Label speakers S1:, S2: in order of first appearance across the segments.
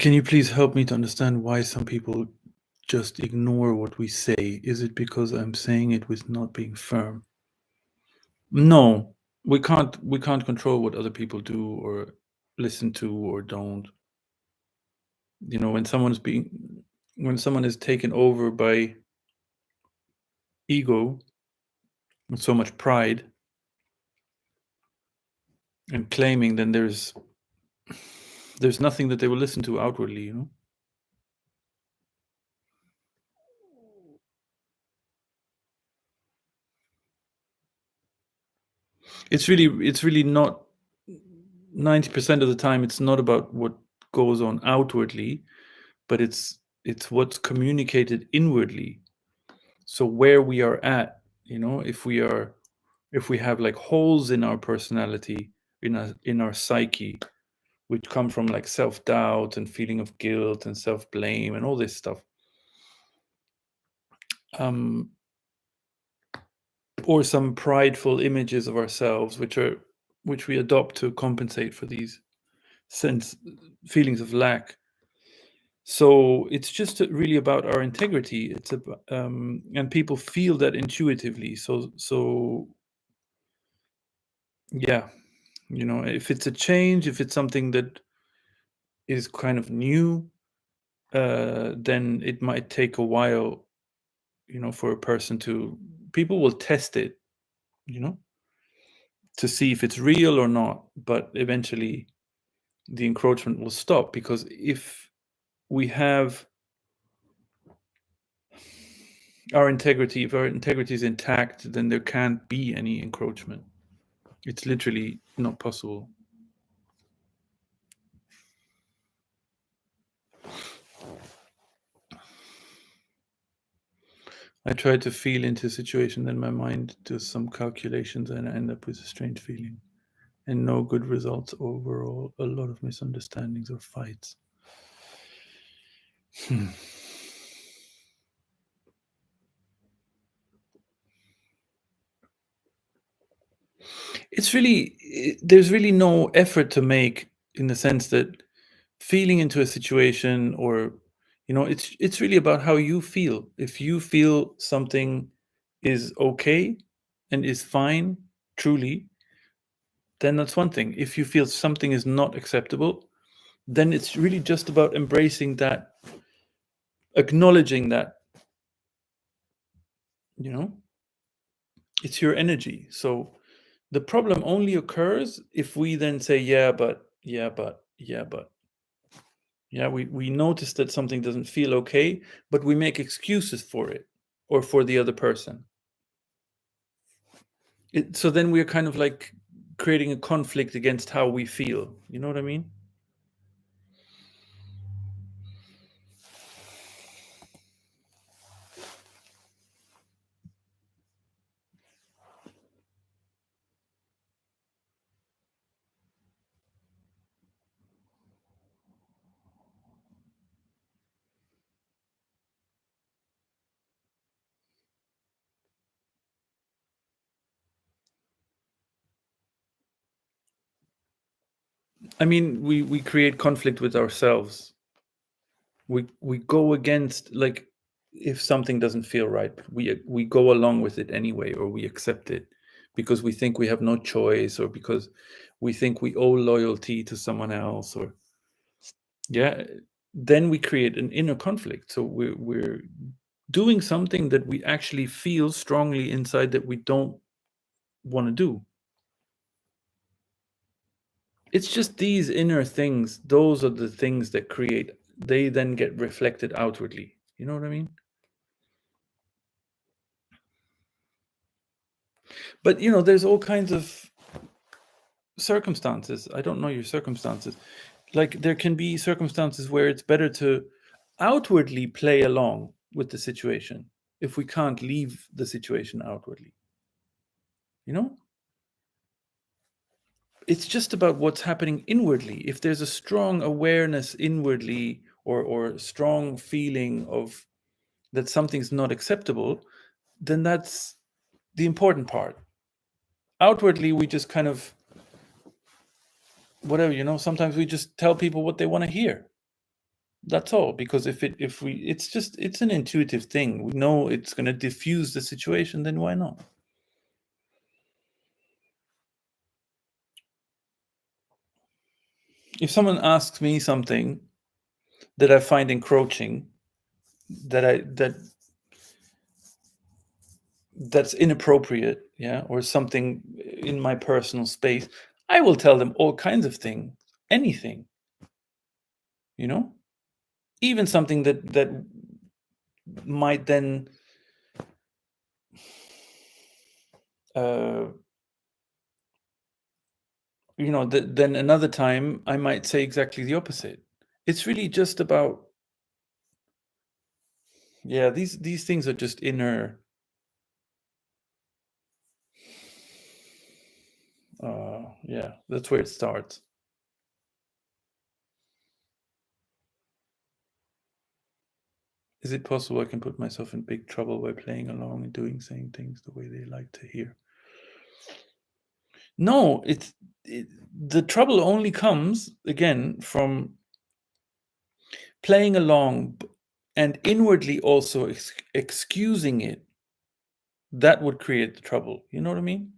S1: Can you please help me to understand why some people just ignore what we say? Is it because I'm saying it with not being firm? No, we can't control what other people do or listen to or don't. You know, when someone is taken over by ego and so much pride and claiming, then there's nothing that they will listen to outwardly, you know? It's really not 90% of the time it's not about what goes on outwardly, but it's what's communicated inwardly. So where we are at, you know, if we have like holes in our personality, in our psyche, which come from like self-doubt and feeling of guilt and self-blame and all this stuff, um or some prideful images of ourselves which we adopt to compensate for these sense feelings of lack. So it's just really about our integrity. It's about, and people feel that intuitively. So yeah, you know, if it's a change, if it's something that is kind of new, then it might take a while, you know, for a person to. People will test it, you know, to see if it's real or not. But eventually, the encroachment will stop because if we have if our integrity is intact, then there can't be any encroachment. It's literally not possible. I try to feel into a situation, then my mind does some calculations, and I end up with a strange feeling. And no good results overall, a lot of misunderstandings or fights. Hmm. There's really no effort to make, in the sense that feeling into a situation, or you know, it's really about how you feel. If you feel something is okay and is fine, truly, then that's one thing. If you feel something is not acceptable, then it's really just about embracing that, acknowledging that, you know, it's your energy. So the problem only occurs if we then say, yeah, but, yeah, but, yeah, but. Yeah, we notice that something doesn't feel okay, but we make excuses for it or for the other person. So then we're kind of like creating a conflict against how we feel. You know what I mean? I mean, we create conflict with ourselves. We go against, like, if something doesn't feel right, we go along with it anyway, or we accept it because we think we have no choice, or because we think we owe loyalty to someone else, or yeah, then we create an inner conflict. So we're doing something that we actually feel strongly inside that we don't want to do. It's just these inner things, those are the things that create, they then get reflected outwardly. You know what I mean? But you know, there's all kinds of circumstances. I don't know your circumstances. Like, there can be circumstances where it's better to outwardly play along with the situation if we can't leave the situation outwardly. You know? It's just about what's happening inwardly. If there's a strong awareness inwardly, or strong feeling of that something's not acceptable, then that's the important part. Outwardly, we just kind of whatever, you know, sometimes we just tell people what they want to hear. That's all. Because if we it's an intuitive thing. We know it's going to diffuse the situation, then why not? If someone asks me something that I find encroaching, that's inappropriate, yeah, or something in my personal space, I will tell them all kinds of things, anything, you know, even something that might then uh then another time I might say exactly the opposite. It's really just about, yeah, these things are just inner. Yeah, that's where it starts. Is it possible I can put myself in big trouble by playing along and doing saying things the way they like to hear? No, the trouble only comes again from playing along and inwardly also excusing it. That would create the trouble. You know what I mean?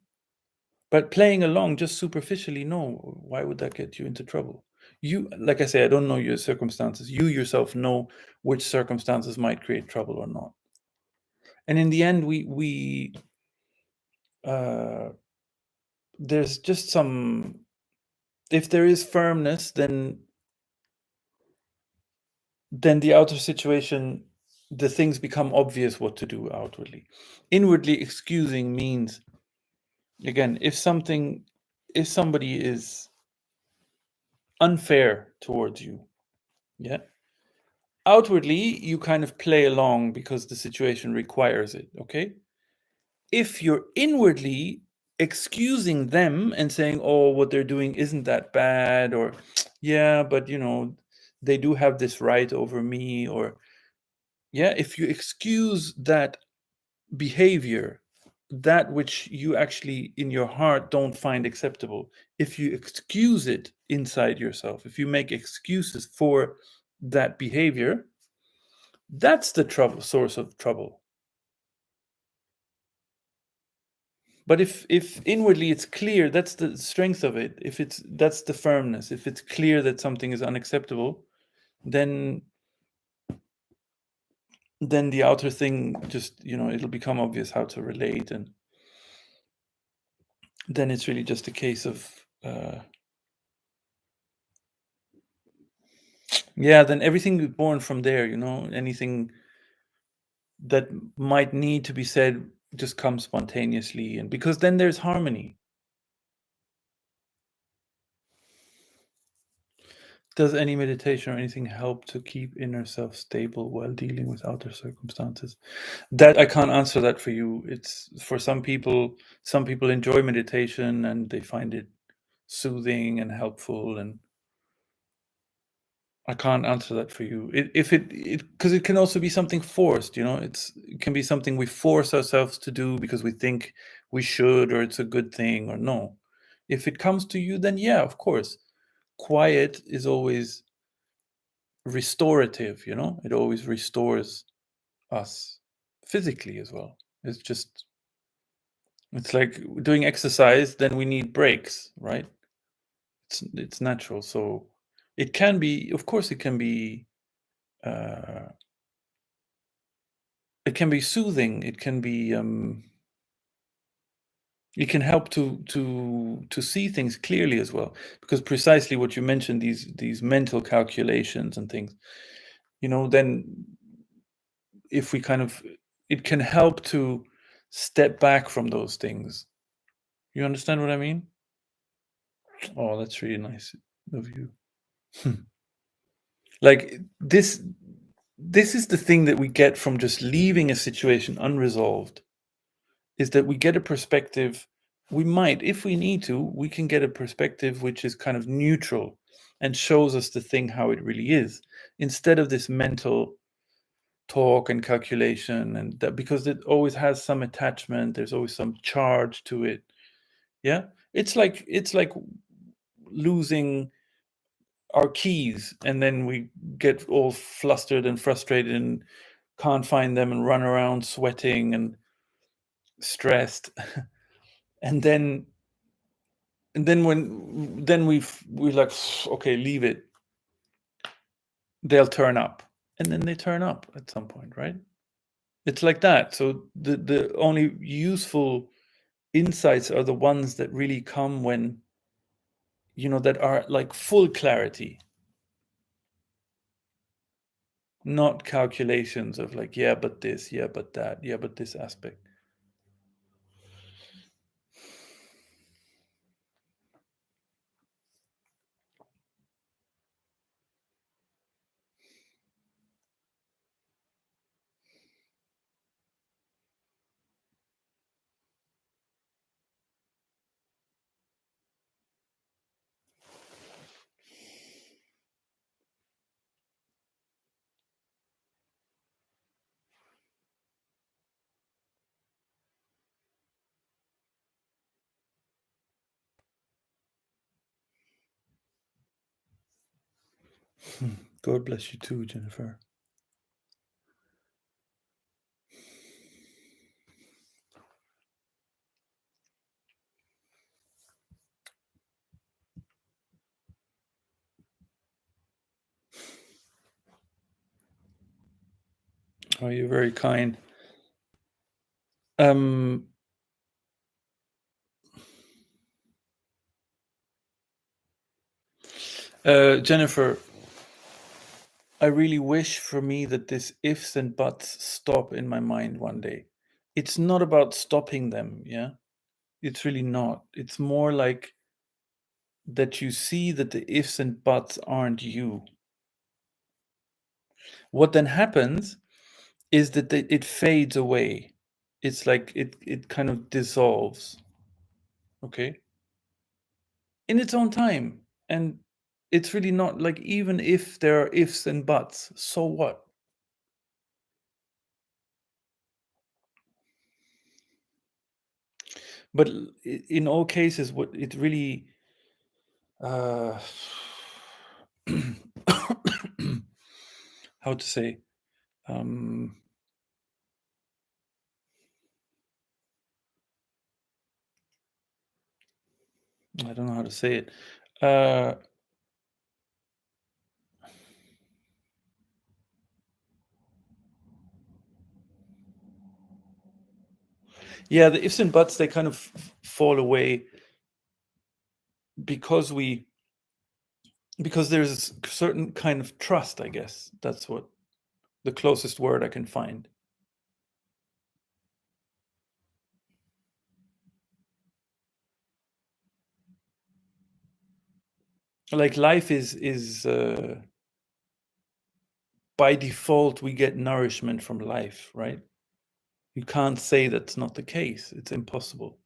S1: But playing along just superficially, no. Why would that get you into trouble? You, like I say, I don't know your circumstances. You yourself know which circumstances might create trouble or not. And in the end, we uh, there's just some. If there is firmness, then the outer situation, the things become obvious what to do outwardly. Inwardly excusing means, again, if somebody is unfair towards you, yeah, outwardly you kind of play along because the situation requires it, okay? If you're inwardly excusing them and saying, oh, what they're doing isn't that bad, or yeah, but they do have this right over me, or yeah, if you excuse that behavior, that which you actually in your heart don't find acceptable, if you excuse it inside yourself, if you make excuses for that behavior, that's the trouble, source of trouble. But if inwardly it's clear, that's the strength of it. If it's That's the firmness. If it's clear that something is unacceptable, then the outer thing just, it'll become obvious how to relate, and then it's really just a case of yeah, then everything is born from there, anything that might need to be said just comes spontaneously, and because then there's harmony. Does any meditation or anything help to keep inner self stable while dealing with outer circumstances? That I can't answer that for you. It's for some people. Some people enjoy meditation and they find it soothing and helpful, and I can't answer that for you. If it because it can also be something forced. It can be something we force ourselves to do because we think we should, or it's a good thing, or no. If it comes to you, then yeah, of course. Quiet is always restorative. It always restores us physically as well. It's like doing exercise, then we need breaks, right? It's natural. So it can be, of course, uh, it can be soothing. It can help to see things clearly as well, because precisely what you mentioned, these mental calculations and things, then if we kind of it can help to step back from those things. You understand what I mean? Oh, that's really nice of you. Like this is the thing that we get from just leaving a situation unresolved, is that we get a perspective. We might, if we need to, we can get a perspective which is kind of neutral and shows us the thing how it really is, instead of this mental talk and calculation, and that, because it always has some attachment, there's always some charge to it. Yeah, it's like losing our keys, and then we get all flustered and frustrated and can't find them and run around sweating and stressed. and then we're like, okay, leave it, they'll turn up. And then they turn up at some point, right? It's like that. So the only useful insights are the ones that really come when, that are like full clarity, not calculations of like, yeah, but this, yeah, but that, yeah, but this aspect. God bless you too, Jennifer. Oh, you're very kind. Jennifer, I really wish for me that this ifs and buts stop in my mind one day. It's not about stopping them, yeah? It's really not. It's more like that you see that the ifs and buts aren't you. What then happens is that it fades away. It's like it kind of dissolves, okay? In its own time. And it's really not like, even if there are ifs and buts, so what? But in all cases, what it really uh how to say, um I don't know how to say it. uh yeah, the ifs and buts, they kind of fall away because there's a certain kind of trust, I guess. That's what the closest word I can find. Like, life is by default, we get nourishment from life, right? You can't say that's not the case. It's impossible.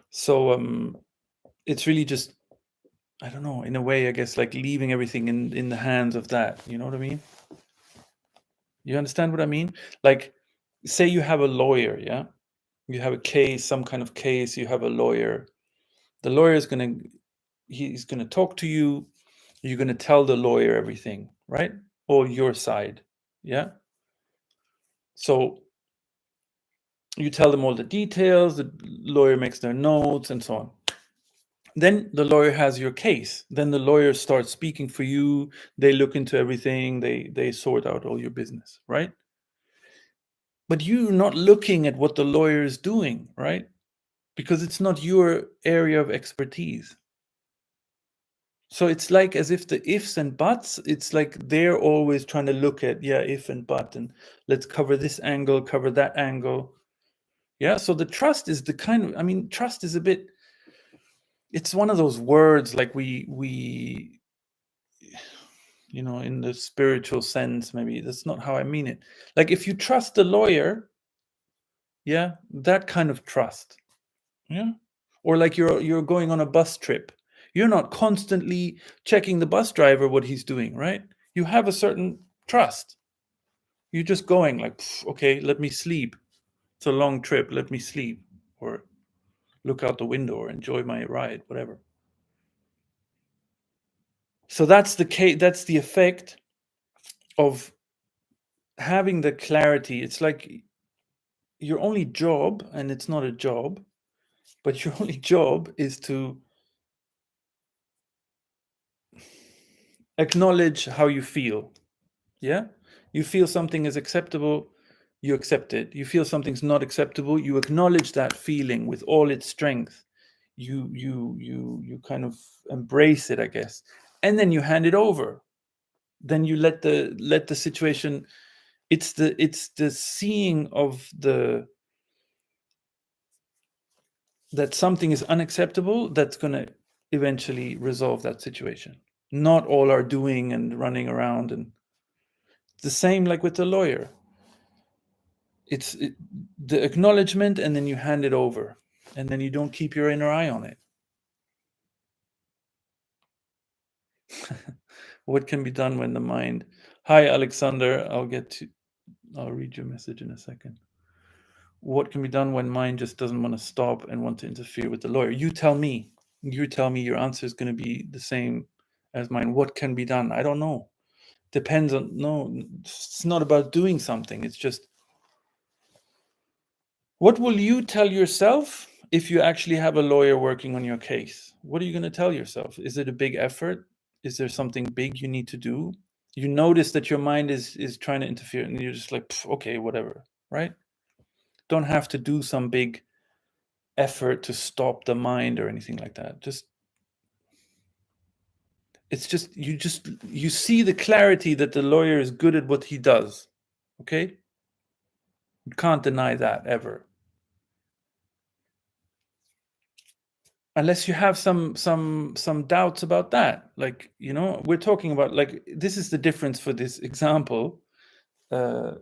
S1: So it's really just, I don't know, in a way, I guess, like leaving everything in the hands of that. You know what I mean? You understand what I mean? Like, say you have a lawyer, yeah? You have a case, some kind of case, you have a lawyer. The lawyer is he's gonna talk to you, you're gonna tell the lawyer everything, right? Or your side. Yeah. So you tell them all the details, the lawyer makes their notes and so on. Then the lawyer has your case. Then the lawyer starts speaking for you. They look into everything. They sort out all your business, right? But you're not looking at what the lawyer is doing, right? Because it's not your area of expertise. So it's like as if the ifs and buts, it's like they're always trying to look at, yeah, if and but, and let's cover this angle, cover that angle. Yeah. So the trust is the kind of, I mean, trust is a bit, it's one of those words like we in the spiritual sense, maybe that's not how I mean it. Like, if you trust the lawyer, yeah, that kind of trust. Yeah. Or like you're going on a bus trip. You're not constantly checking the bus driver what he's doing, right? You have a certain trust. You're just going like, okay, let me sleep. It's a long trip, let me sleep. Or look out the window or enjoy my ride, whatever. So that's the effect of having the clarity. It's like your only job, and it's not a job, but your only job is to acknowledge how you feel. Yeah? You feel something is acceptable, you accept it. You feel something's not acceptable, you acknowledge that feeling with all its strength. You kind of embrace it, I guess. And then you hand it over. Then you let the situation, it's the seeing of that something is unacceptable that's going to eventually resolve that situation. Not all our doing and running around. And the same like with the lawyer. It's the acknowledgement, and then you hand it over, and then you don't keep your inner eye on it. What can be done when the mind... Hi, Alexander. I'll read your message in a second. What can be done when mind just doesn't want to stop and want to interfere with the lawyer? You tell me. You tell me. Your answer is going to be the same as mine. What can be done? I don't know. Depends on... No, it's not about doing something. It's just, what will you tell yourself if you actually have a lawyer working on your case? What are you going to tell yourself? Is it a big effort? Is there something big you need to do? You notice that your mind is trying to interfere, and you're just like, okay, whatever, right? Don't have to do some big effort to stop the mind or anything like that. You see the clarity that the lawyer is good at what he does. Okay? You can't deny that ever. Unless you have some doubts about that. Like, we're talking about, like, this is the difference for this example. To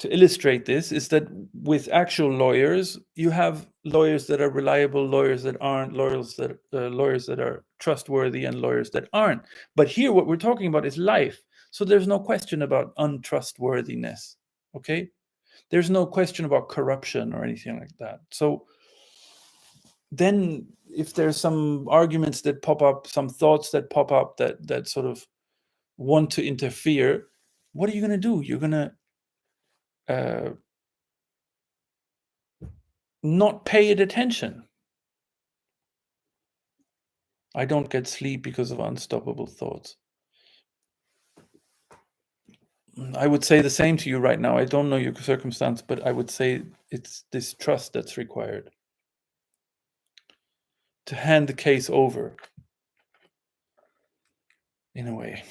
S1: illustrate this is that with actual lawyers, you have lawyers that are reliable, lawyers that aren't, lawyers that are trustworthy, and lawyers that aren't. But here, what we're talking about is life. So there's no question about untrustworthiness. Okay? There's no question about corruption or anything like that. So then if there's some arguments that pop up, some thoughts that pop up that sort of want to interfere, what are you going to do? You're going to not pay it attention. I don't get sleep because of unstoppable thoughts. I would say the same to you right now. I don't know your circumstance, but I would say it's this trust that's required to hand the case over, in a way.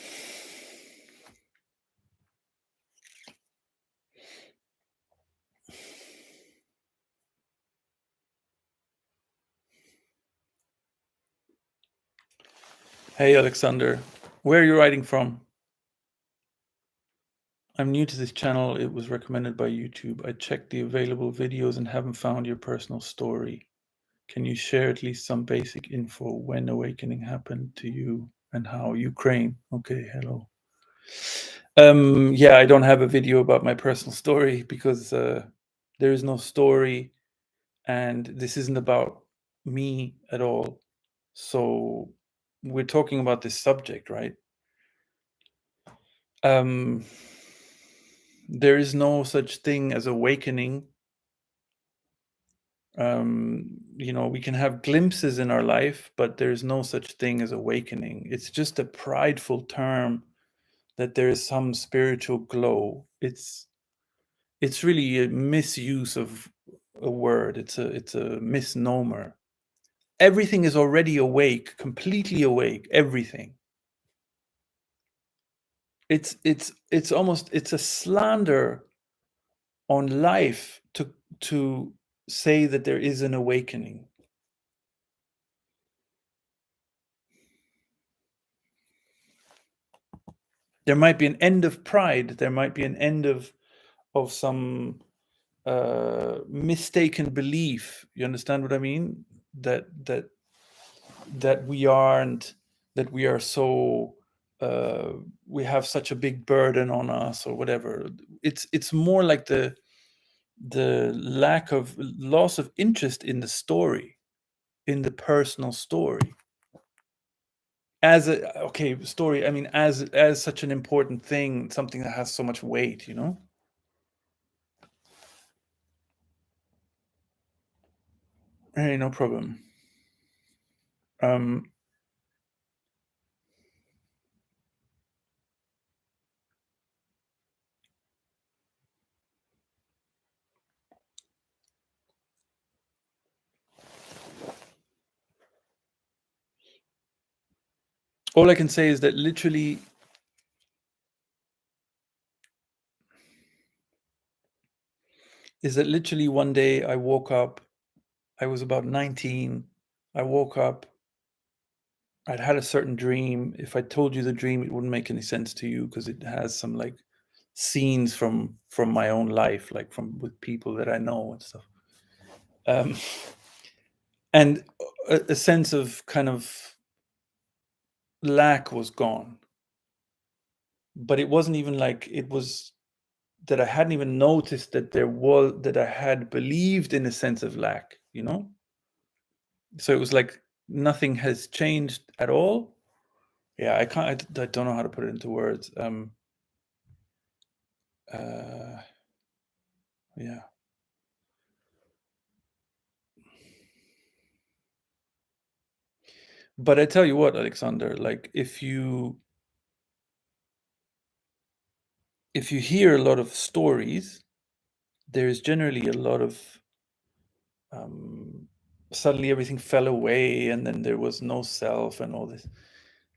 S1: Hey, Alexander, where are you writing from? I'm new to this channel. It was recommended by YouTube. I checked the available videos and haven't found your personal story. Can you share at least some basic info when awakening happened to you and how? Ukraine. Okay, hello. Yeah, I don't have a video about my personal story because there is no story, and this isn't about me at all. So we're talking about this subject, right? There is no such thing as awakening. We can have glimpses in our life, but there's no such thing as awakening. It's just a prideful term that there is some spiritual glow. It's really a misuse of a word. It's a misnomer. Everything is already awake, completely awake. Everything. It's a slander on life to say that there is an awakening. There might be an end of pride. There might be an end of some mistaken belief. You understand what I mean? That we aren't, that we are so we have such a big burden on us or whatever. It's more like the lack of loss of interest in the story. in the personal story as a story. I mean, as such an important thing, something that has so much weight, you know. Hey, no problem. All I can say is that literally one day I woke up. I was about 19. I woke up. I'd had a certain dream. If I told you the dream, it wouldn't make any sense to you because it has some like scenes from my own life, like from with people that I know and stuff. And a sense of kind of lack was gone. But it wasn't even like it was that I hadn't even noticed that that I had believed in a sense of lack, you know? So it was like nothing has changed at all. Yeah, I don't know how to put it into words. Uh, yeah. But I tell you what, Alexander, like if you hear a lot of stories, there's generally a lot of suddenly everything fell away and then there was no self and all this.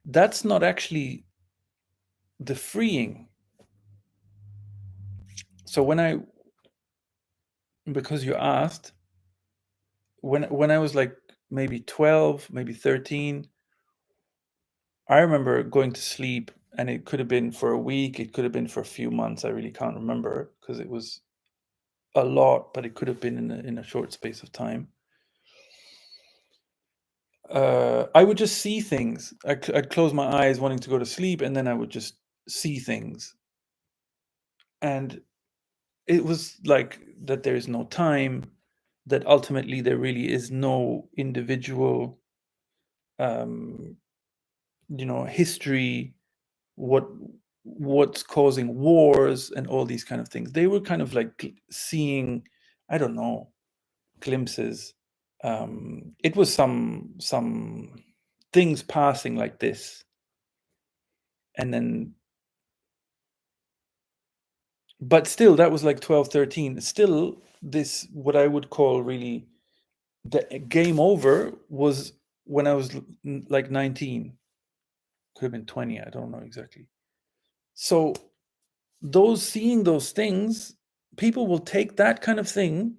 S1: That's not actually the freeing. So because you asked, when I was like maybe 12, maybe 13, I remember going to sleep, and it could have been for a week, it could have been for a few months. I really can't remember because it was a lot, but it could have been in a short space of time. I would just see things. I'd close my eyes wanting to go to sleep, and then I would just see things. And it was like that there is no time, that ultimately there really is no individual, um, history, what's causing wars and all these kind of things. They were kind of like seeing, I don't know, glimpses. It was some things passing like this, and then, but still that was like 12, 13. Still, this what I would call really the game over was when I was like 19. Could have been 20, I don't know exactly. So seeing those things, people will take that kind of thing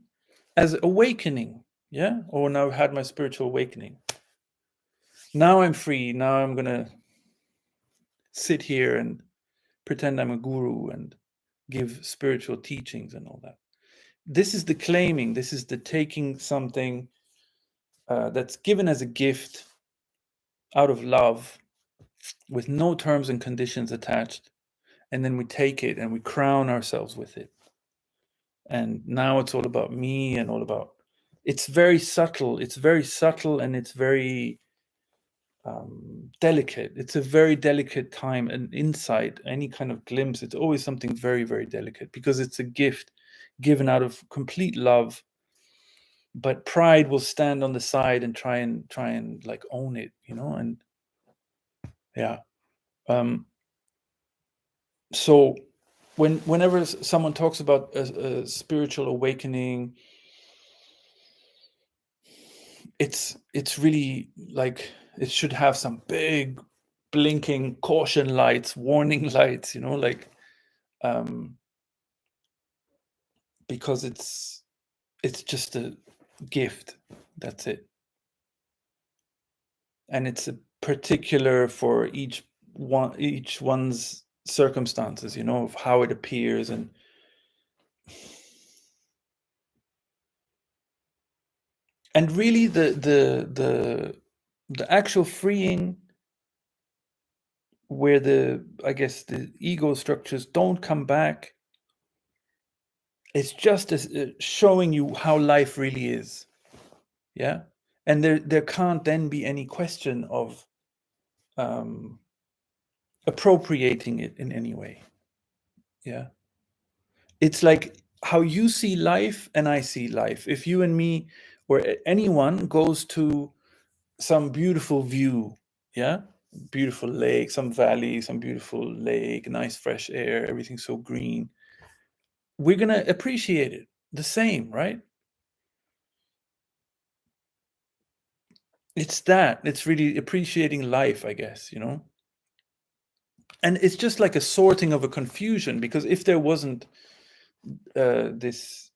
S1: as awakening. Yeah. Oh, now I've had my spiritual awakening. Now I'm free. Now I'm gonna sit here and pretend I'm a guru and give spiritual teachings and all that. This is the claiming. This is the taking something that's given as a gift out of love with no terms and conditions attached, and then we take it and we crown ourselves with it. And now it's all about me and all about, it's very subtle. It's very subtle, and it's very delicate. It's a very delicate time, and insight, any kind of glimpse, it's always something very, very delicate because it's a gift given out of complete love. But pride will stand on the side and try and like own it, and yeah. So whenever someone talks about a spiritual awakening, it's really like it should have some big blinking caution lights, warning lights, like because it's just a gift. That's it. And it's a particular for each one's circumstances, of how it appears. And really the actual freeing, where I guess the ego structures don't come back, it's just as showing you how life really is. Yeah. and there can't then be any question of appropriating it in any way. Yeah, it's like how you see life and I see life. If you and me or anyone goes to some beautiful view, yeah, beautiful lake, some valley, some beautiful lake, nice fresh air, everything so green, we're gonna appreciate it the same, right? It's really appreciating life, I guess, you know. And it's just like a sorting of a confusion, because if there wasn't this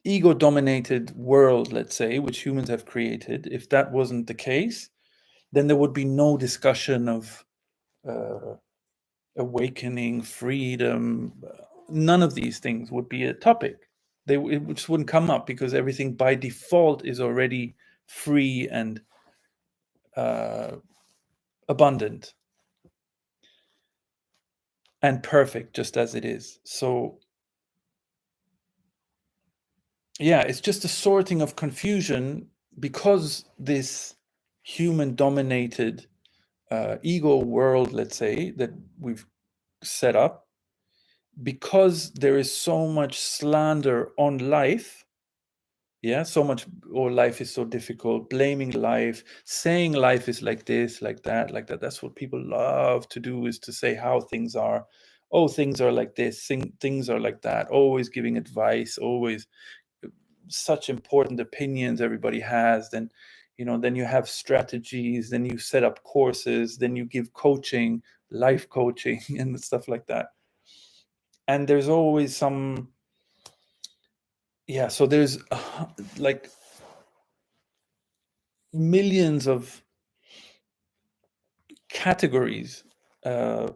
S1: ego dominated world, let's say, which humans have created, if that wasn't the case, then there would be no discussion of awakening, freedom. None of these things would be a topic. It just wouldn't come up, because everything by default is already free and abundant and perfect, just as it is. So yeah, it's just a sorting of confusion, because this human dominated ego world, let's say, that we've set up, because there is so much slander on life. Yeah, so much, or life is so difficult, blaming life, saying life is like this, like that, like that. That's what people love to do, is to say how things are. Oh, things are like this, things are like that, always giving advice, always such important opinions everybody has. Then, you know, then you have strategies, then you set up courses, then you give coaching, life coaching and stuff like that. And there's always some, yeah, so there's like millions of categories, uh,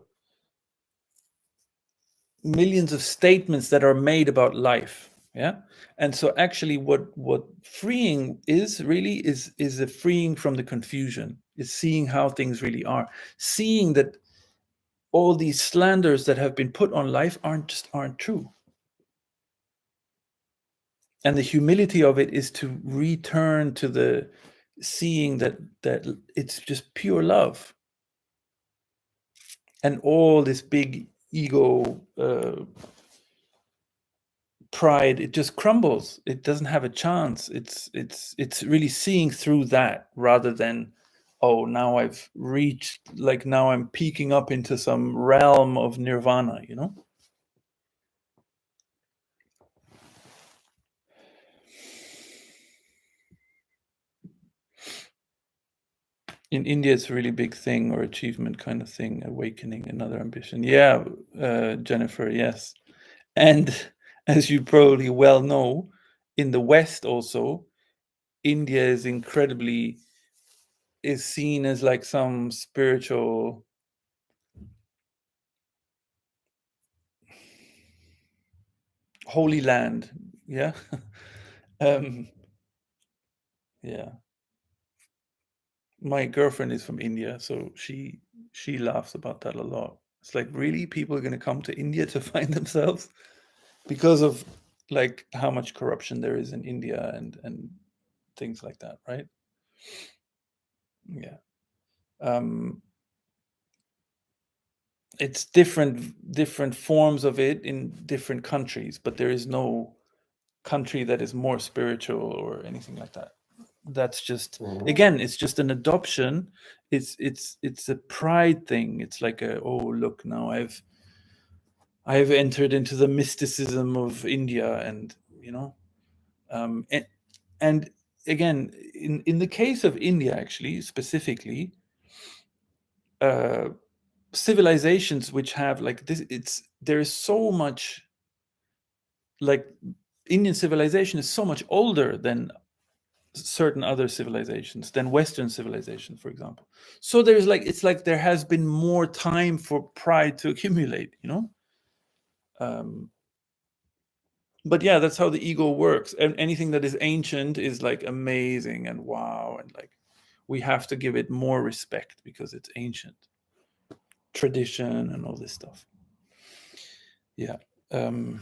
S1: millions of statements that are made about life. Yeah. And so actually what freeing is really is a freeing from the confusion, is seeing how things really are, seeing that all these slanders that have been put on life aren't true. And the humility of it is to return to the seeing that it's just pure love, and all this big ego pride, it just crumbles, it doesn't have a chance. It's really seeing through that, rather than, oh, now I've reached, like, now I'm peeking up into some realm of nirvana, you know. In India, it's a really big thing, or achievement kind of thing, awakening, another ambition. Yeah, Jennifer, yes. And as you probably well know, in the West also, India is seen as like some spiritual holy land. Yeah. um, yeah. My girlfriend is from India, so she laughs about that a lot. It's like, really, people are going to come to India to find themselves, because of like how much corruption there is in India, and things like that, right? Yeah. Um, it's different forms of it in different countries, but there is no country that is more spiritual or anything like that. That's just, again, it's just an adoption. It's a pride thing. It's like a, oh, look, now I've entered into the mysticism of India, and you know, and, and again, in the case of India, actually, specifically, uh civilizations which have like this, there is so much, like, Indian civilization is so much older than certain other civilizations, than Western civilization, for example. So there's like, it's like there has been more time for pride to accumulate, you know. um but yeah, that's how the ego works, and anything that is ancient is like amazing and wow, and like we have to give it more respect because it's ancient, tradition and all this stuff. Yeah. um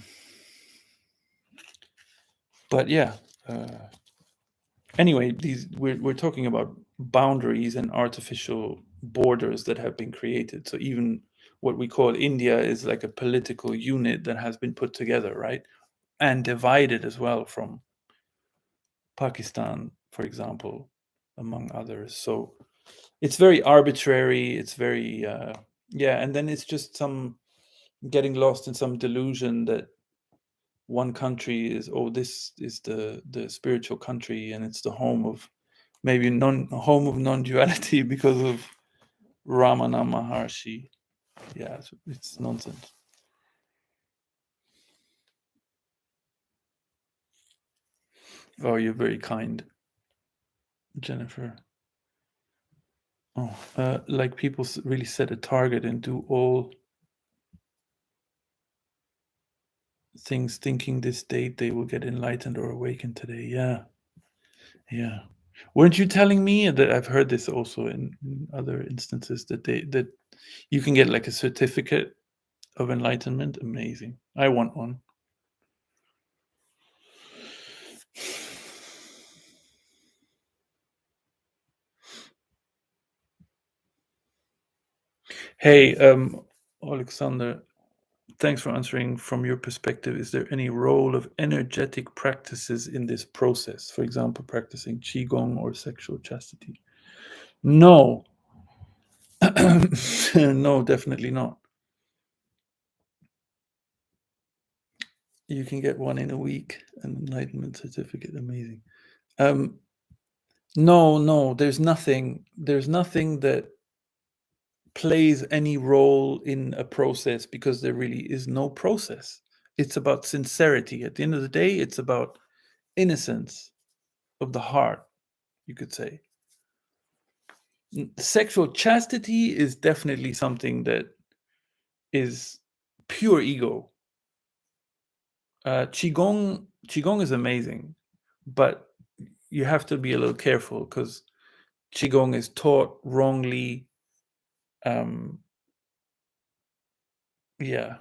S1: but yeah, uh Anyway, we're talking about boundaries and artificial borders that have been created. So even what we call India is like a political unit that has been put together, right? And divided as well from Pakistan, for example, among others. So it's very arbitrary. It's very yeah, and then it's just some getting lost in some delusion that one country is, oh, this is the spiritual country and it's the home of maybe non-duality because of Ramana Maharshi. Yeah, it's nonsense. Oh, you're very kind, Jennifer. Oh, like people really set a target and do all things thinking this date they will get enlightened or awakened today. Yeah, yeah. Weren't you telling me that I've heard this also in other instances that that you can get like a certificate of enlightenment? Amazing. I want one. Hey, Alexander, thanks for answering. From your perspective, is there any role of energetic practices in this process? For example, practicing qigong or sexual chastity? No, no, definitely not. You can get one in a week, an enlightenment certificate. Amazing. Um, no, no, there's nothing that plays any role in a process because there really is no process. It's about sincerity. At the end of the day, it's about innocence of the heart, you could say. Sexual chastity is definitely something that is pure ego. Qigong is amazing, but you have to be a little careful because Qigong is taught wrongly. Um, yeah,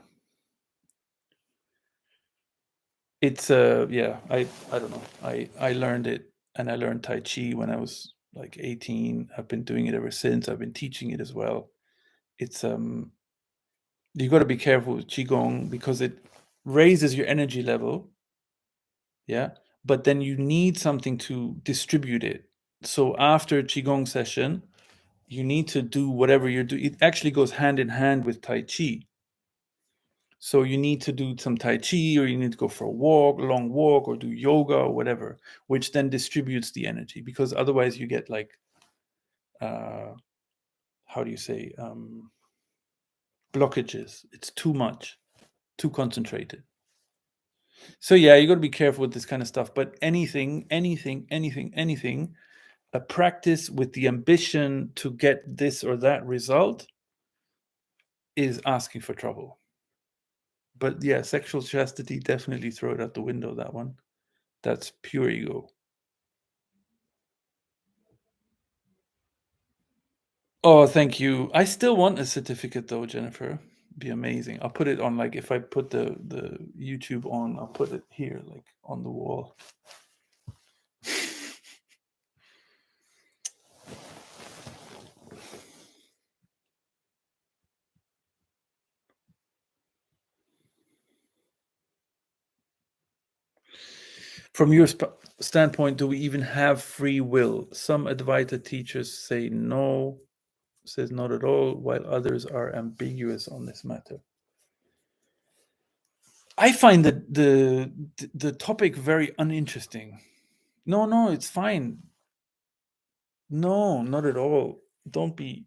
S1: it's yeah. I don't know. I learned it, and I learned Tai Chi when I was like 18. I've been doing it ever since. I've been teaching it as well. It's you got to be careful with qigong because it raises your energy level, yeah, but then you need something to distribute it. So after a qigong session you need to do whatever you're doing. It actually goes hand in hand with tai chi. So you need to do some tai chi, or you need to go for a walk, a long walk, or do yoga or whatever, which then distributes the energy, because otherwise you get like uh how do you say, blockages. It's too much, too concentrated. So yeah, you got to be careful with this kind of stuff. But anything, a practice with the ambition to get this or that result is asking for trouble. But yeah, sexual chastity, definitely throw it out the window. That one, that's pure ego. Oh, thank you. I still want a certificate though, Jennifer. Be amazing. I'll put it on, like, if I put the YouTube on, I'll put it here, like on the wall. From your standpoint, do we even have free will? Some Advaita teachers say no, says not at all, while others are ambiguous on this matter. I find that the topic very uninteresting. No, no, it's fine. No, not at all. Don't be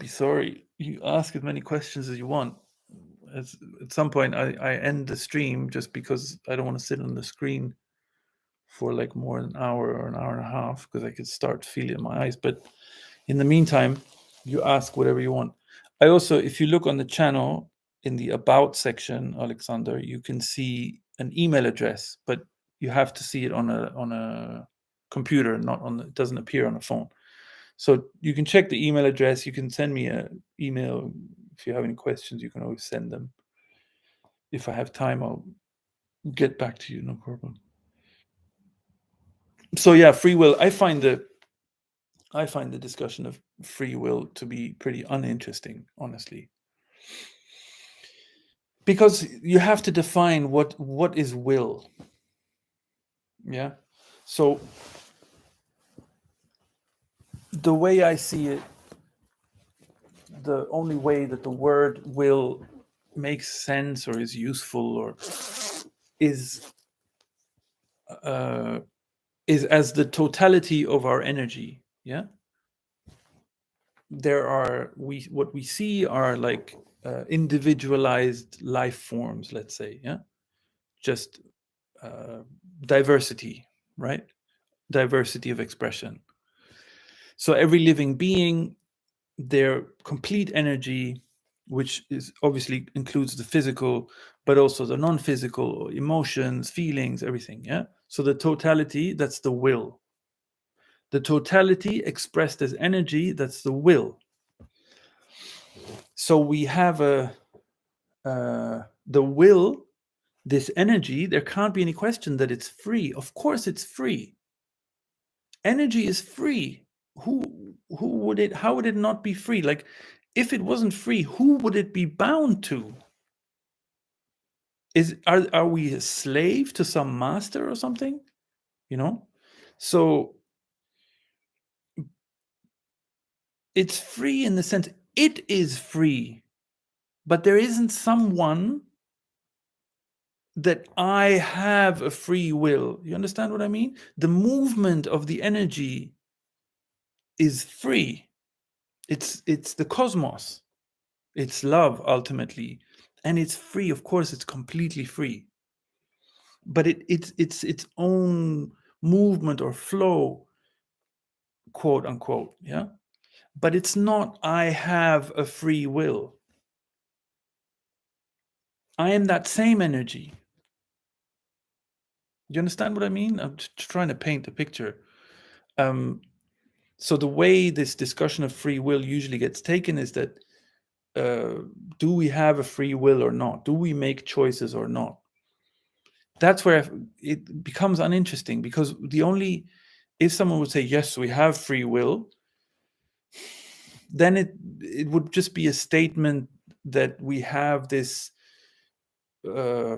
S1: sorry. You ask as many questions as you want. At some point, I end the stream just because I don't want to sit on the screen for like more than an hour or an hour and a half, because I could start feeling my eyes. But in the meantime, you ask whatever you want. I also, if you look on the channel in the about section, Alexander, you can see an email address, but you have to see it on a computer, not on the, it doesn't appear on a phone. So you can check the email address. You can send me an email if you have any questions. You can always send them. If I have time, I'll get back to you. No problem. So yeah, free will. I find the discussion of free will to be pretty uninteresting, honestly, because you have to define what is will. Yeah. So the way I see it, the only way that the word will makes sense or is useful or is uh, is as the totality of our energy. Yeah. There are we what we see are like individualized life forms, let's say. Yeah. Just uh, diversity, right? Diversity of expression. So every living being, their complete energy, which is obviously includes the physical, but also the non-physical emotions, feelings, everything. Yeah. So the totality, that's the will. The totality expressed as energy, that's the will. So we have the will, this energy. There can't be any question that it's free. Of course, it's free. Energy is free. Who would it? How would it not be free? Like, if it wasn't free, who would it be bound to? Are we a slave to some master or something? You know, so it's free in the sense it is free, but there isn't someone that I have a free will. You understand what I mean? The movement of the energy is free. It's the cosmos. It's love ultimately, and it's free. Of course, it's completely free. But it's its own movement or flow, quote unquote. Yeah. But it's not I have a free will. I am that same energy. You understand what I mean? I'm trying to paint a picture. So the way this discussion of free will usually gets taken is that do we have a free will or not? Do we make choices or not? That's where it becomes uninteresting, because if someone would say yes, we have free will, then it would just be a statement that we have this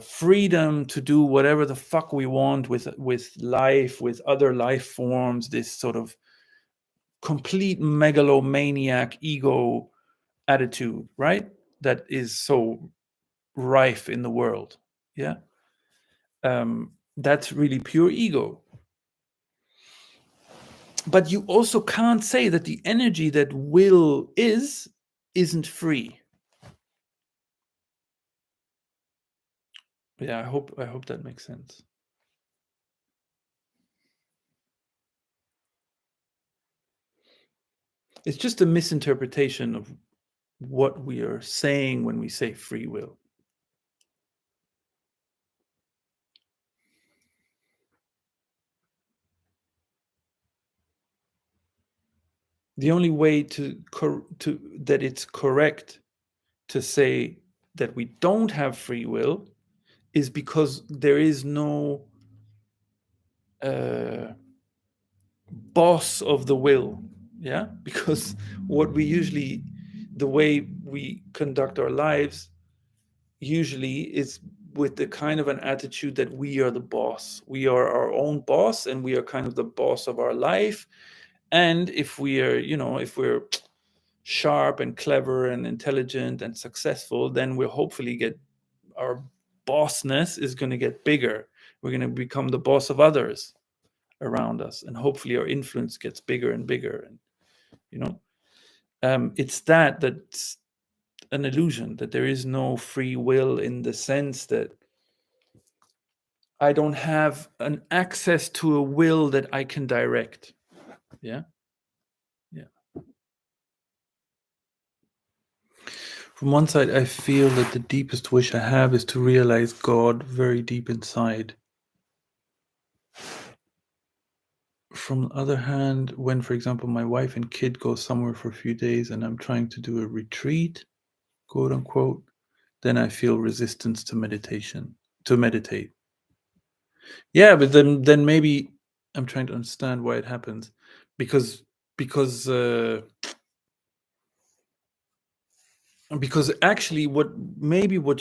S1: freedom to do whatever the fuck we want with life, with other life forms, this sort of complete megalomaniac ego attitude, right? That is so rife in the world. Yeah. That's really pure ego. But you also can't say that the energy that will isn't free. Yeah, I hope that makes sense. It's just a misinterpretation of what we are saying when we say free will. The only way to that it's correct to say that we don't have free will is because there is no boss of the will. Yeah. Because the way we conduct our lives usually is with the kind of an attitude that we are the boss. We are our own boss, and we are kind of the boss of our life. And if we are, if we're sharp and clever and intelligent and successful, then we'll hopefully get our bossness is going to get bigger. We're going to become the boss of others around us, and hopefully our influence gets bigger and bigger. And you know, it's that's an illusion, that there is no free will, in the sense that I don't have an access to a will that I can direct. Yeah. Yeah. From one side, I feel that the deepest wish I have is to realize God very deep inside. From the other hand, when, for example, my wife and kid go somewhere for a few days and I'm trying to do a retreat, quote unquote, then I feel resistance to meditate. Yeah, but then maybe I'm trying to understand why it happens, because because uh, because actually, what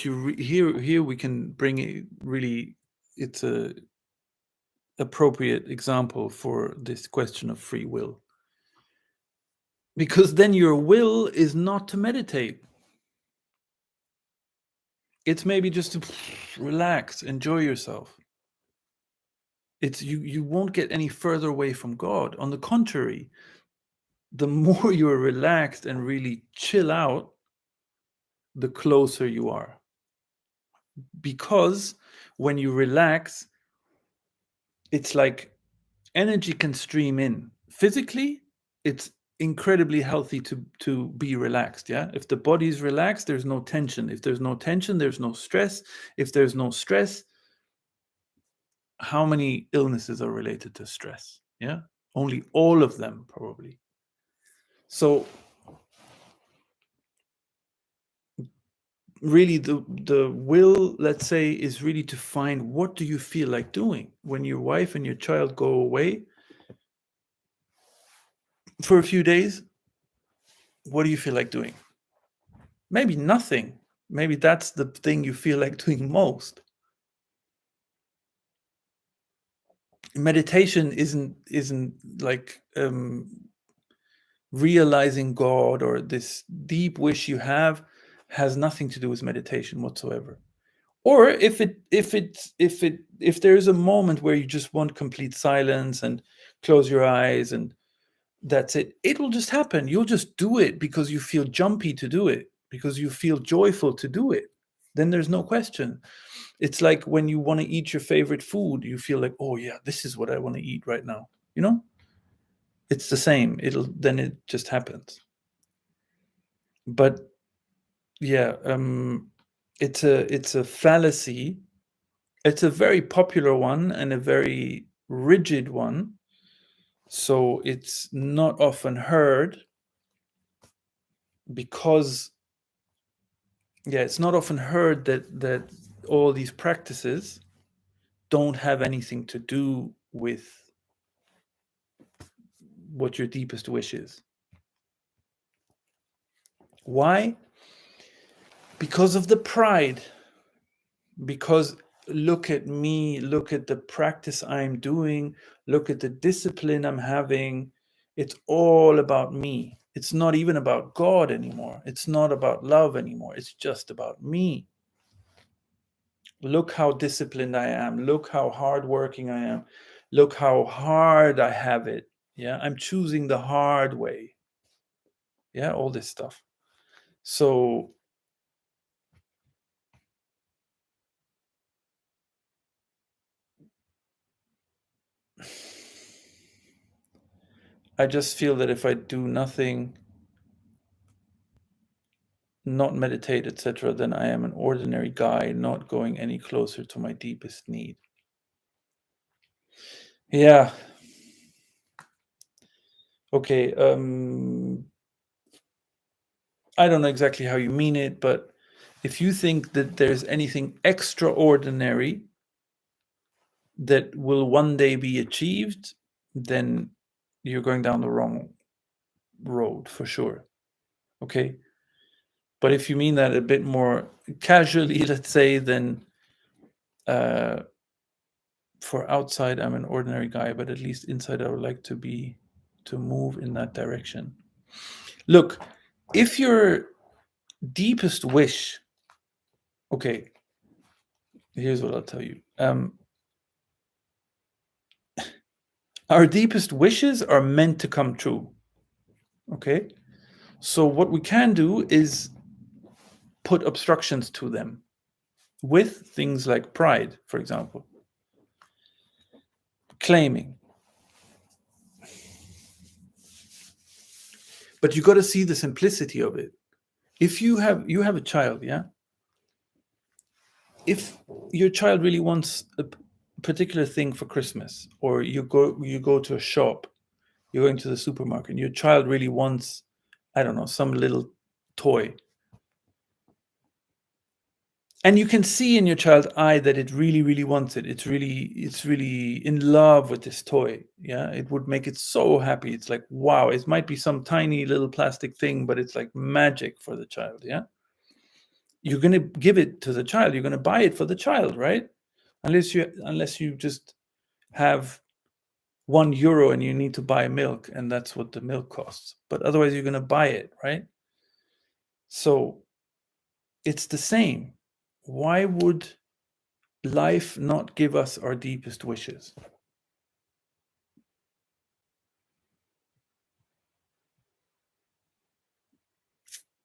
S1: you here we can bring it really. It's a appropriate example for this question of free will, because then your will is not to meditate. It's maybe just to relax, enjoy yourself. It's you won't get any further away from God. On the contrary, the more you're relaxed and really chill out, the closer you are. Because when you relax, it's like energy can stream in. Physically, it's incredibly healthy to be relaxed. Yeah. If the body is relaxed, there's no tension. If there's no tension, there's no stress. If there's no stress, how many illnesses are related to stress? Yeah. Only all of them, probably. So really the will, let's say, is really to find what do you feel like doing when your wife and your child go away for a few days. What do you feel like doing? Maybe nothing. Maybe that's the thing you feel like doing most. Meditation isn't like realizing God, or this deep wish you have has nothing to do with meditation whatsoever. Or if there's a moment where you just want complete silence and close your eyes and that's it, it will just happen. You'll just do it because you feel jumpy to do it, because you feel joyful to do it. Then there's no question. It's like when you want to eat your favorite food, you feel like, oh yeah, this is what I want to eat right now. You know, it's the same. It just happens. But yeah, it's a fallacy. It's a very popular one and a very rigid one. So it's not often heard because, yeah, it's not often heard that all these practices don't have anything to do with what your deepest wish is. Why? Because of the pride. Because look at me, look at the practice I'm doing, look at the discipline I'm having. It's all about me. It's not even about God anymore. It's not about love anymore. It's just about me. Look how disciplined I am. Look how hardworking I am. Look how hard I have it. Yeah, I'm choosing the hard way. Yeah, all this stuff. So I just feel that if I do nothing, not meditate, etc., then I am an ordinary guy, not going any closer to my deepest need. Yeah. Okay. I don't know exactly how you mean it, but if you think that there's anything extraordinary that will one day be achieved, then you're going down the wrong road for sure. Okay. But if you mean that a bit more casually, let's say, then for outside, I'm an ordinary guy, but at least inside, I would like to move in that direction. Look, if your deepest wish, okay, here's what I'll tell you. Our deepest wishes are meant to come true. Okay. So what we can do is put obstructions to them with things like pride, for example, claiming. But you got to see the simplicity of it. If you have a child, yeah. If your child really wants a particular thing for Christmas, or you go to a shop, you're going to the supermarket, and your child really wants, I don't know, some little toy, And you can see in your child's eye that it really, really wants it. It's really in love with this toy. Yeah, it would make it so happy. It's like, wow, it might be some tiny little plastic thing, but it's like magic for the child. Yeah, you're gonna give it to the child. You're gonna buy it for the child, right? Unless you just have €1 and you need to buy milk, and that's what the milk costs. But otherwise, you're gonna buy it, right? So it's the same. Why would life not give us our deepest wishes?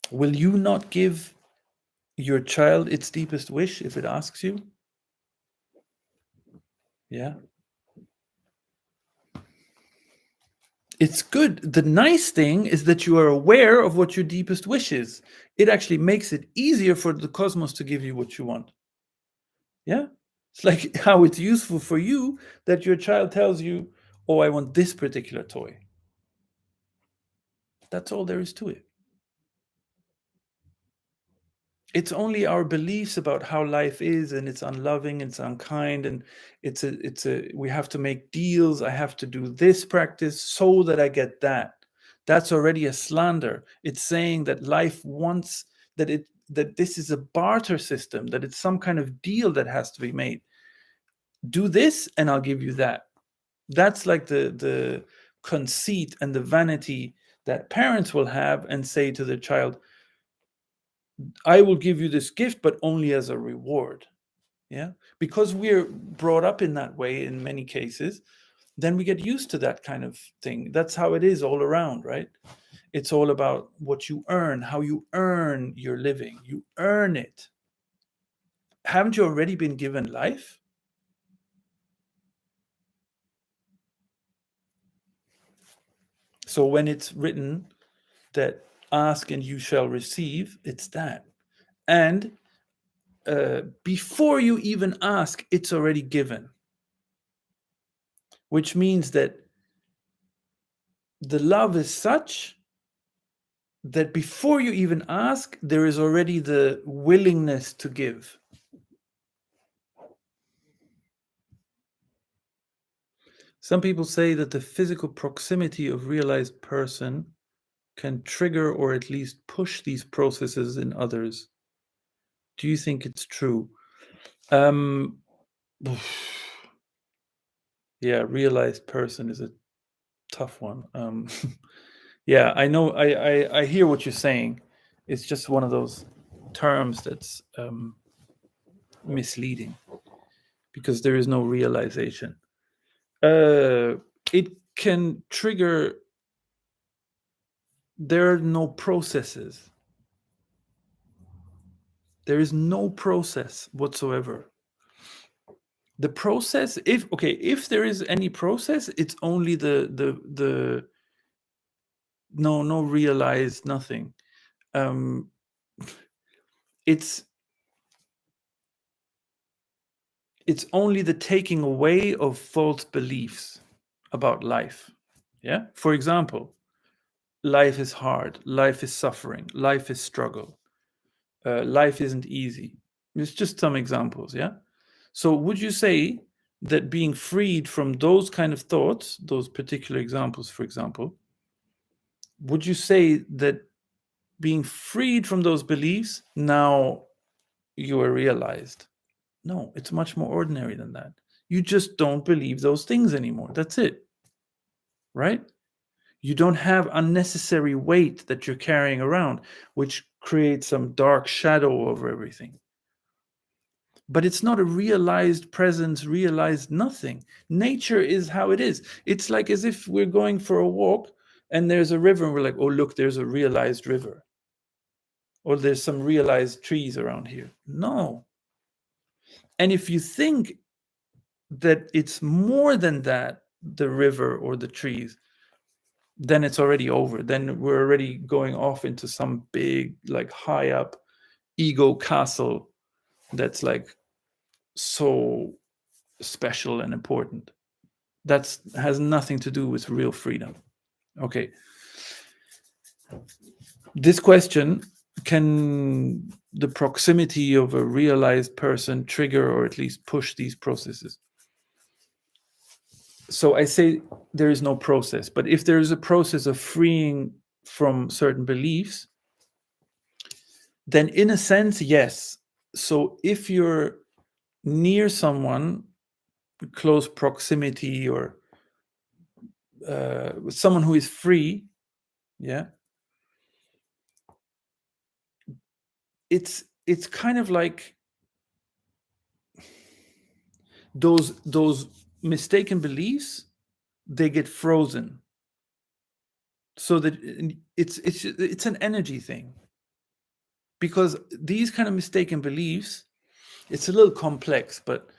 S1: Will you not give your child its deepest wish if it asks you? Yeah. It's good. The nice thing is that you are aware of what your deepest wish is. It actually makes it easier for the cosmos to give you what you want. Yeah. It's like how it's useful for you that your child tells you, oh, I want this particular toy. That's all there is to it. It's only our beliefs about how life is, and it's unloving, it's unkind, and it's a we have to make deals. I have to do this practice so that I get that. That's already a slander. It's saying that life wants that this is a barter system, that it's some kind of deal that has to be made. Do this and I'll give you that. That's like the conceit and the vanity that parents will have and say to their child, I will give you this gift, but only as a reward. Yeah. Because we're brought up in that way in many cases, then we get used to that kind of thing. That's how it is all around, right? It's all about what you earn, how you earn your living. You earn it. Haven't you already been given life? So when it's written that ask and you shall receive, it's that. And before you even ask, it's already given, which means that the love is such that before you even ask, there is already the willingness to give. Some people say that the physical proximity of realized person can trigger or at least push these processes in others. Do you think it's true? Um, yeah, realized person is a tough one. Yeah, I know. I hear what you're saying. It's just one of those terms that's misleading because there is no realization. It can trigger. There are no processes. There is no process whatsoever. The process, if there is any process, it's only the no realized nothing. Um, it's only the taking away of false beliefs about life. Yeah. For example, life is hard. Life is suffering. Life is struggle. Life isn't easy. It's just some examples. Yeah. So would you say that being freed from those kind of thoughts, those particular examples, for example, would you say that being freed from those beliefs, now you are realized? No, it's much more ordinary than that. You just don't believe those things anymore. That's it. Right? You don't have unnecessary weight that you're carrying around, which creates some dark shadow over everything. But it's not a realized presence, realized nothing. Nature is how it is. It's like as if we're going for a walk and there's a river and we're like, oh, look, there's a realized river. Or there's some realized trees around here. No. And if you think that it's more than that, the river or the trees, then it's already over. Then we're already going off into some big, like high up ego castle that's like so special and important. That's has nothing to do with real freedom. Okay. This question can the proximity of a realized person trigger or at least push these processes. So I say there is no process, but if there is a process of freeing from certain beliefs, then in a sense, yes. So if you're near someone, close proximity, or someone who is free, yeah, it's kind of like those mistaken beliefs, they get frozen, so that it's an energy thing, because these kind of mistaken beliefs, it's a little complex, but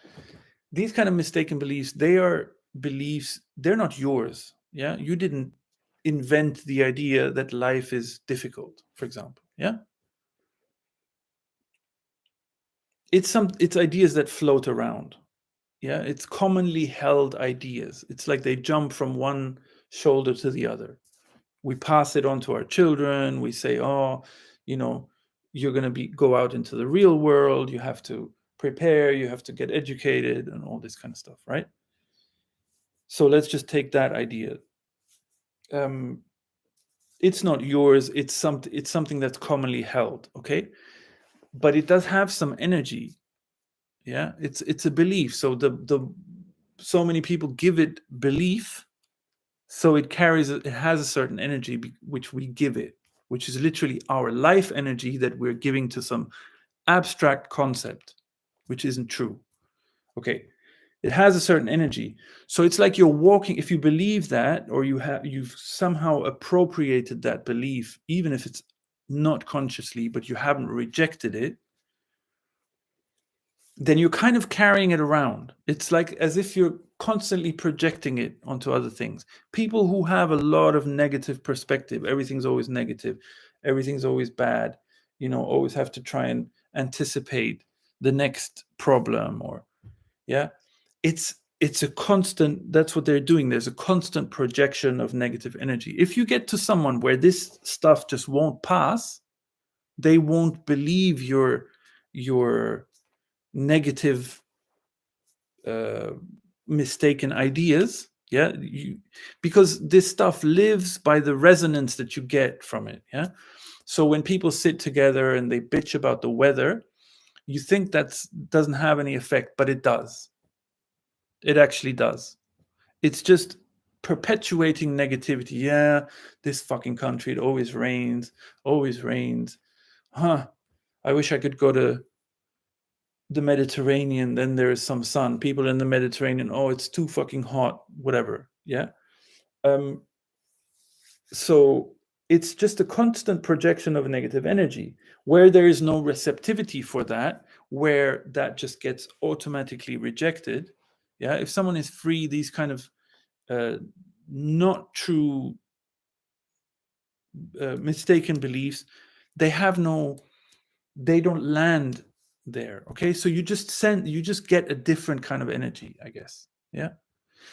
S1: these kind of mistaken beliefs, they are beliefs, they're not yours. Yeah, you didn't invent the idea that life is difficult, for example. Yeah, it's ideas that float around. Yeah, it's commonly held ideas. It's like they jump from one shoulder to the other. We pass it on to our children. We say, oh, you know, you're going to go out into the real world, you have to prepare, you have to get educated, and all this kind of stuff, right? So let's just take that idea. It's not yours, it's something that's commonly held, okay? But it does have some energy. Yeah, it's a belief. So the so many people give it belief, so it has a certain energy, which we give it, which is literally our life energy that we're giving to some abstract concept, which isn't true. Okay, it has a certain energy. So it's like you're walking, if you believe that, or you've somehow appropriated that belief, even if it's not consciously, but you haven't rejected it, then you're kind of carrying it around. It's like as if you're constantly projecting it onto other things. People who have a lot of negative perspective, everything's always negative, everything's always bad, always have to try and anticipate the next problem, or yeah, it's a constant, that's what they're doing. There's a constant projection of negative energy. If you get to someone where this stuff just won't pass, they won't believe your negative mistaken ideas. Yeah, because this stuff lives by the resonance that you get from it. Yeah, so when people sit together and they bitch about the weather, you think that doesn't have any effect, but it does. It actually does. It's just perpetuating negativity. Yeah, this fucking country, it always rains, always rains. Huh, I wish I could go to the Mediterranean, then there is some sun. People in the Mediterranean, oh, it's too fucking hot, whatever. Yeah. Um, so it's just a constant projection of negative energy where there is no receptivity for that, where that just gets automatically rejected. Yeah. If someone is free, these kind of not true mistaken beliefs, they don't land there. Okay, so you just get a different kind of energy, I guess. Yeah,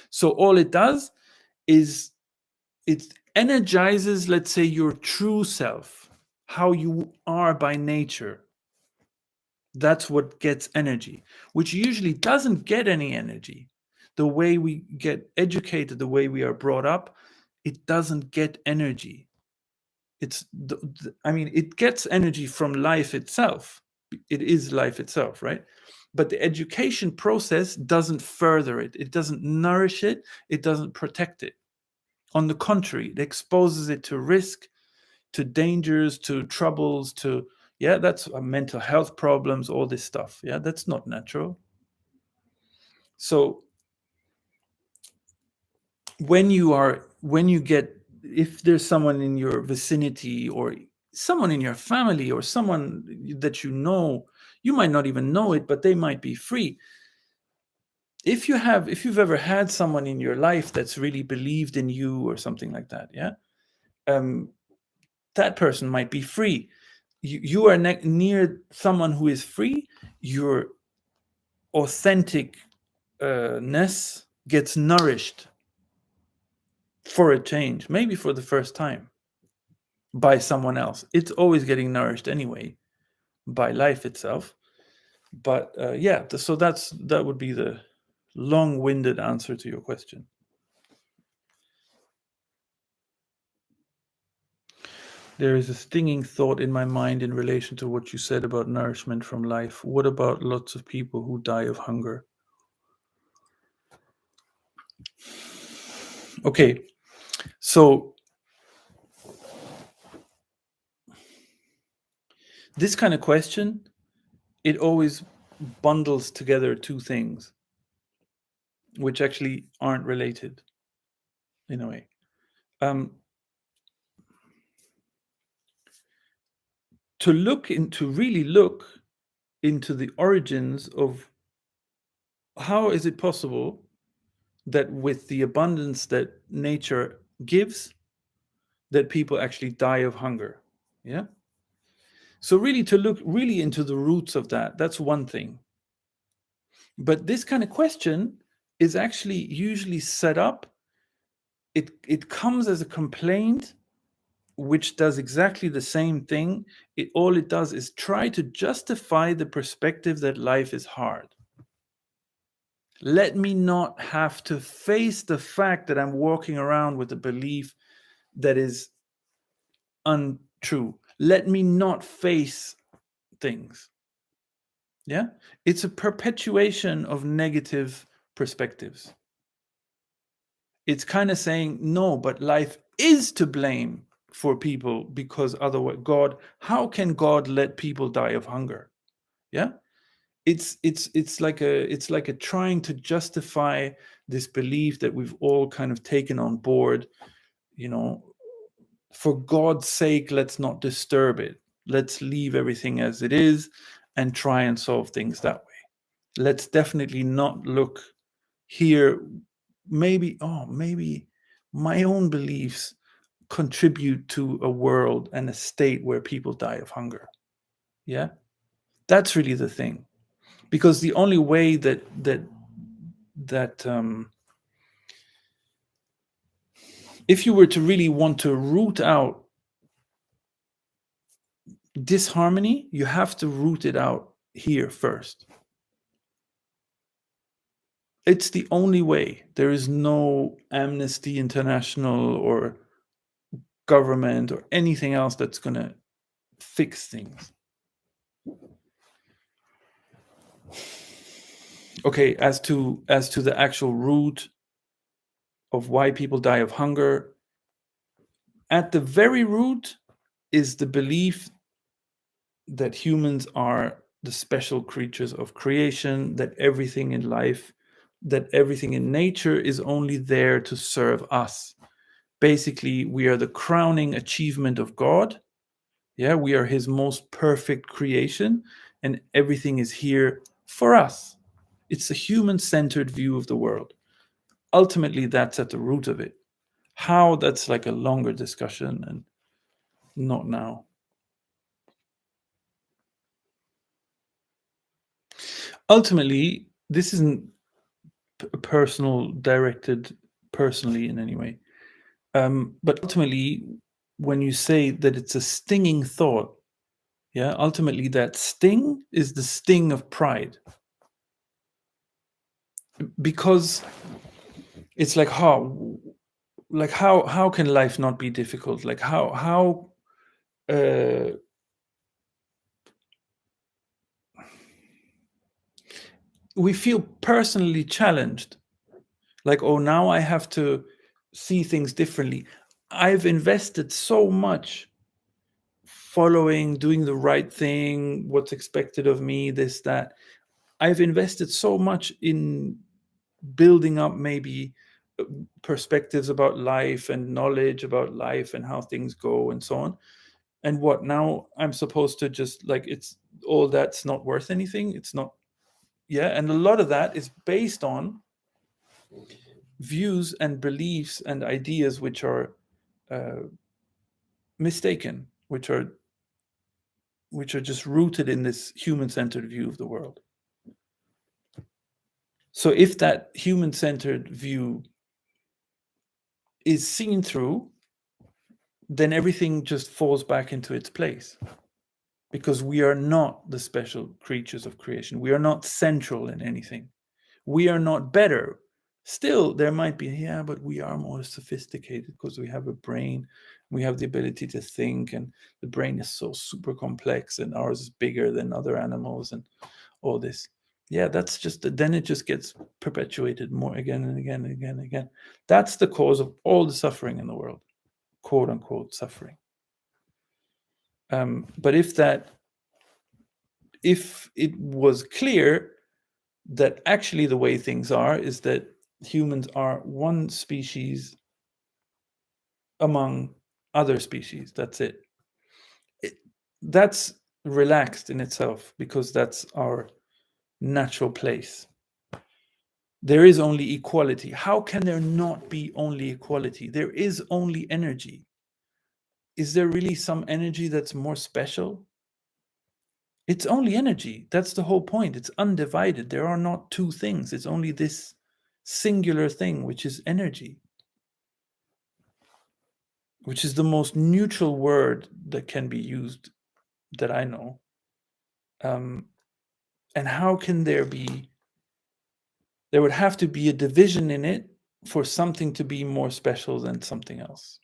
S1: so all it does is it energizes, let's say, your true self, how you are by nature. That's what gets energy, which usually doesn't get any energy. The way we get educated, the way we are brought up, it doesn't get energy. It gets energy from life itself. It is life itself, right? But the education process doesn't further it. It doesn't nourish it. It doesn't protect it. On the contrary, it exposes it to risk, to dangers, to troubles, to, yeah, that's mental health problems, all this stuff. Yeah, that's not natural. So when you get, if there's someone in your vicinity, or someone in your family, or someone that you might not even know it, but they might be free. If you've ever had someone in your life that's really believed in you or something like that, yeah, that person might be free. You are near someone who is free, your authenticness gets nourished for a change, maybe for the first time, by someone else. It's always getting nourished anyway, by life itself. But so that would be the long-winded answer to your question. There is a stinging thought in my mind in relation to what you said about nourishment from life. What about lots of people who die of hunger? Okay, so this kind of question, it always bundles together two things which actually aren't related in a way. To really look into the origins of how is it possible that with the abundance that nature gives, that people actually die of hunger. Yeah. So really to look really into the roots of that's one thing. But this kind of question is actually usually set up. It comes as a complaint, which does exactly the same thing. All it does is try to justify the perspective that life is hard. Let me not have to face the fact that I'm walking around with a belief that is untrue. Let me not face things. Yeah, it's a perpetuation of negative perspectives. It's kind of saying, no, but life is to blame for people, because otherwise how can God let people die of hunger? Yeah, it's like a trying to justify this belief that we've all kind of taken on board. For God's sake, let's not disturb it. Let's leave everything as it is and try and solve things that way. Let's definitely not look here. Maybe my own beliefs contribute to a world and a state where people die of hunger. Yeah, that's really the thing. Because the only way that if you were to really want to root out disharmony, you have to root it out here first. It's the only way. There is no Amnesty International or government or anything else that's going to fix things. Okay, as to the actual root of why people die of hunger, at the very root is the belief that humans are the special creatures of creation, that everything in life, that everything in nature is only there to serve us. Basically, we are the crowning achievement of God. Yeah, we are his most perfect creation, and everything is here for us. It's a human-centered view of the world. Ultimately, that's at the root of it. How, that's like a longer discussion, and not now. Ultimately, this isn't personal, directed personally in any way. But ultimately, when you say that it's a stinging thought, yeah, ultimately that sting is the sting of pride. Because it's like how can life not be difficult? Like how we feel personally challenged. Like, oh, now I have to see things differently. I've invested so much following, doing the right thing, what's expected of me, this, that. I've invested so much in building up maybe perspectives about life and knowledge about life and how things go and so on. And what now I'm supposed to just like, it's all that's not worth anything. It's not. Yeah. And a lot of that is based on views and beliefs and ideas which are mistaken, which are just rooted in this human-centered view of the world. So if that human-centered view is seen through, then everything just falls back into its place. because we are not the special creatures of creation. We are not central in anything. We are not better. Still, there might be, yeah, but we are more sophisticated because we have a brain, we have the ability to think, and the brain is so super complex, and ours is bigger than other animals, and all this. Yeah, that's just, then it just gets perpetuated more again and again and again and again. That's the cause of all the suffering in the world, quote unquote suffering. But if it was clear that actually the way things are is that humans are one species among other species, that's it. That's relaxed in itself, because that's our natural place. There is only equality. How can there not be only equality? There is only energy. Is there really some energy that's more special? It's only energy. That's the whole point. It's undivided. There are not two things. It's only this singular thing, which is energy, which is the most neutral word that can be used that I know. And how can there would have to be a division in it for something to be more special than something else.